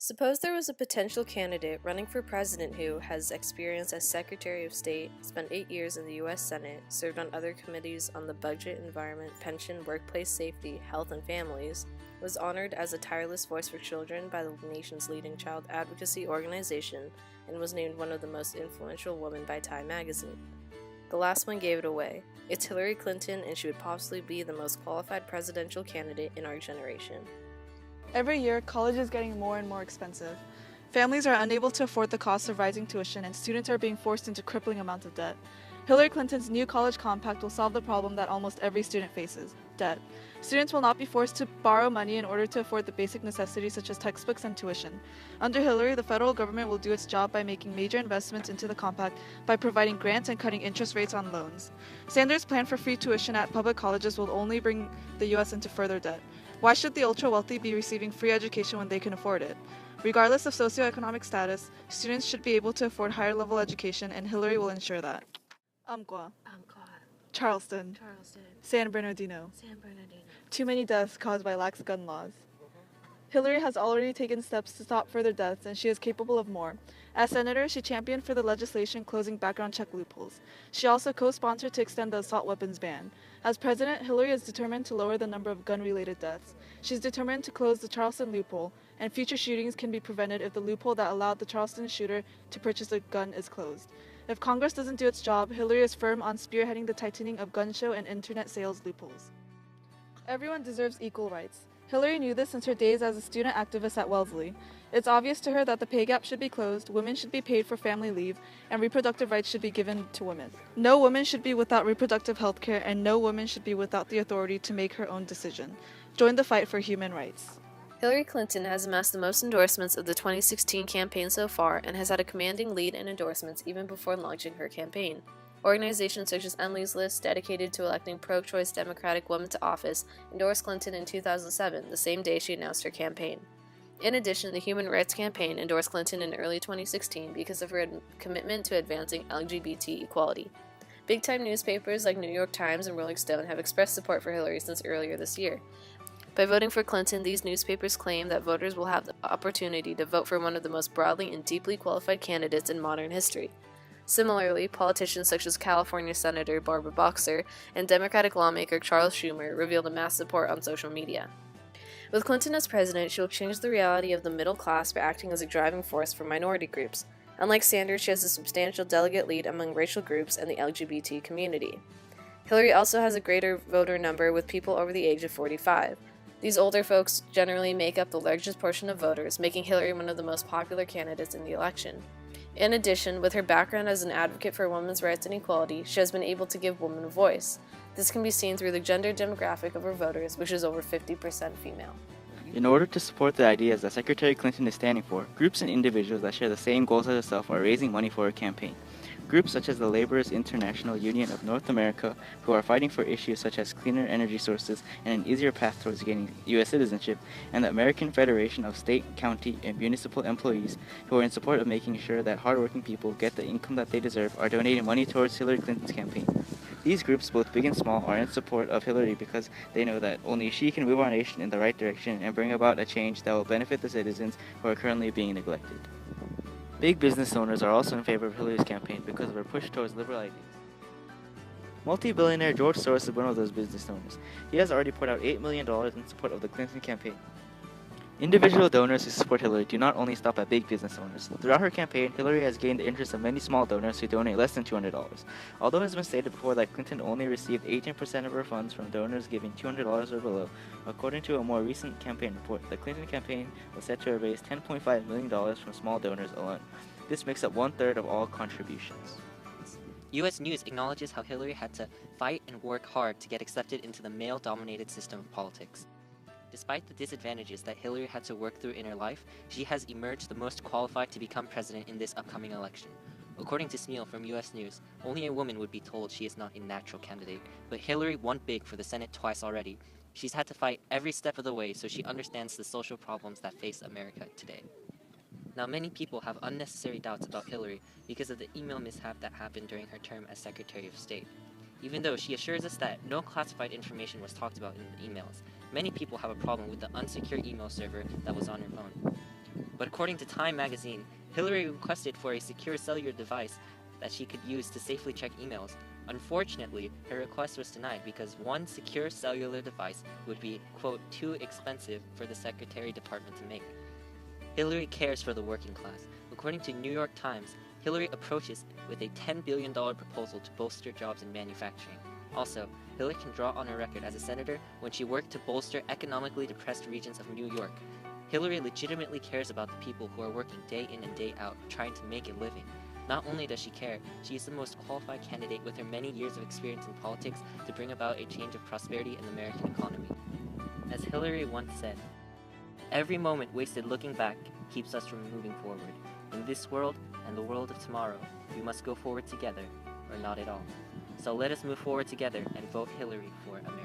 Suppose there was a potential candidate running for president who has experience as Secretary of State, spent 8 years in the U.S. Senate, served on other committees on the budget, environment, pension, workplace safety, health, and families, was honored as a tireless voice for children by the nation's leading child advocacy organization, and was named one of the most influential women by Time magazine. The last one gave it away. It's Hillary Clinton, and she would possibly be the most qualified presidential candidate in our generation. Every year, college is getting more and more expensive. Families are unable to afford the cost of rising tuition, and students are being forced into crippling amounts of debt. Hillary Clinton's new college compact will solve the problem that almost every student faces: debt. Students will not be forced to borrow money in order to afford the basic necessities such as textbooks and tuition. Under Hillary, the federal government will do its job by making major investments into the compact by providing grants and cutting interest rates on loans. Sanders' plan for free tuition at public colleges will only bring the U.S. into further debt. Why should the ultra-wealthy be receiving free education when they can afford it? Regardless of socioeconomic status, students should be able to afford higher-level education, and Hillary will ensure that. Umpqua, Charleston, San Bernardino. Too many deaths caused by lax gun laws. Hillary has already taken steps to stop further deaths, and she is capable of more. As senator, she championed for the legislation closing background check loopholes. She also co-sponsored to extend the assault weapons ban. As president, Hillary is determined to lower the number of gun-related deaths. She's determined to close the Charleston loophole, and future shootings can be prevented if the loophole that allowed the Charleston shooter to purchase a gun is closed. If Congress doesn't do its job, Hillary is firm on spearheading the tightening of gun show and internet sales loopholes. Everyone deserves equal rights. Hillary knew this since her days as a student activist at Wellesley. It's obvious to her that the pay gap should be closed, women should be paid for family leave, and reproductive rights should be given to women. No woman should be without reproductive health care, and no woman should be without the authority to make her own decision. Join the fight for human rights. Hillary Clinton has amassed the most endorsements of the 2016 campaign so far and has had a commanding lead in endorsements even before launching her campaign. Organizations such as Emily's List, dedicated to electing pro-choice Democratic women to office, endorsed Clinton in 2007, the same day she announced her campaign. In addition, the Human Rights Campaign endorsed Clinton in early 2016 because of her commitment to advancing LGBT equality. Big-time newspapers like New York Times and Rolling Stone have expressed support for Hillary since earlier this year. By voting for Clinton, these newspapers claim that voters will have the opportunity to vote for one of the most broadly and deeply qualified candidates in modern history. Similarly, politicians such as California Senator Barbara Boxer and Democratic lawmaker Charles Schumer revealed a mass support on social media. With Clinton as president, she will change the reality of the middle class by acting as a driving force for minority groups. Unlike Sanders, she has a substantial delegate lead among racial groups and the LGBT community. Hillary also has a greater voter number with people over the age of 45. These older folks generally make up the largest portion of voters, making Hillary one of the most popular candidates in the election. In addition, with her background as an advocate for women's rights and equality, she has been able to give women a voice. This can be seen through the gender demographic of her voters, which is over 50% female. In order to support the ideas that Secretary Clinton is standing for, groups and individuals that share the same goals as herself are raising money for her campaign. Groups such as the Laborers International Union of North America, who are fighting for issues such as cleaner energy sources and an easier path towards gaining U.S. citizenship, and the American Federation of State, County, and Municipal Employees, who are in support of making sure that hardworking people get the income that they deserve, are donating money towards Hillary Clinton's campaign. These groups, both big and small, are in support of Hillary because they know that only she can move our nation in the right direction and bring about a change that will benefit the citizens who are currently being neglected. Big business owners are also in favor of Hillary's campaign because of her push towards liberal ideas. Multi-billionaire George Soros is one of those business owners. He has already put out $8 million in support of the Clinton campaign. Individual donors who support Hillary do not only stop at big business owners. Throughout her campaign, Hillary has gained the interest of many small donors who donate less than $200. Although it has been stated before that Clinton only received 18% of her funds from donors giving $200 or below, according to a more recent campaign report, the Clinton campaign was set to raise $10.5 million from small donors alone. This makes up 1/3 of all contributions. U.S. News acknowledges how Hillary had to fight and work hard to get accepted into the male-dominated system of politics. Despite the disadvantages that Hillary had to work through in her life, she has emerged the most qualified to become president in this upcoming election. According to Smeal from U.S. News, only a woman would be told she is not a natural candidate, but Hillary won big for the Senate twice already. She's had to fight every step of the way, so she understands the social problems that face America today. Now, many people have unnecessary doubts about Hillary because of the email mishap that happened during her term as Secretary of State. Even though she assures us that no classified information was talked about in the emails, many people have a problem with the unsecure email server that was on her phone. But according to Time magazine, Hillary requested for a secure cellular device that she could use to safely check emails. Unfortunately, her request was denied because one secure cellular device would be, quote, too expensive for the Secretary Department to make. Hillary cares for the working class. According to New York Times, Hillary approaches with a $10 billion proposal to bolster jobs in manufacturing. Also, Hillary can draw on her record as a senator when she worked to bolster economically depressed regions of New York. Hillary legitimately cares about the people who are working day in and day out trying to make a living. Not only does she care, she is the most qualified candidate with her many years of experience in politics to bring about a change of prosperity in the American economy. As Hillary once said, "Every moment wasted looking back keeps us from moving forward. In this world and the world of tomorrow, we must go forward together or not at all. So let us move forward together and vote Hillary for America."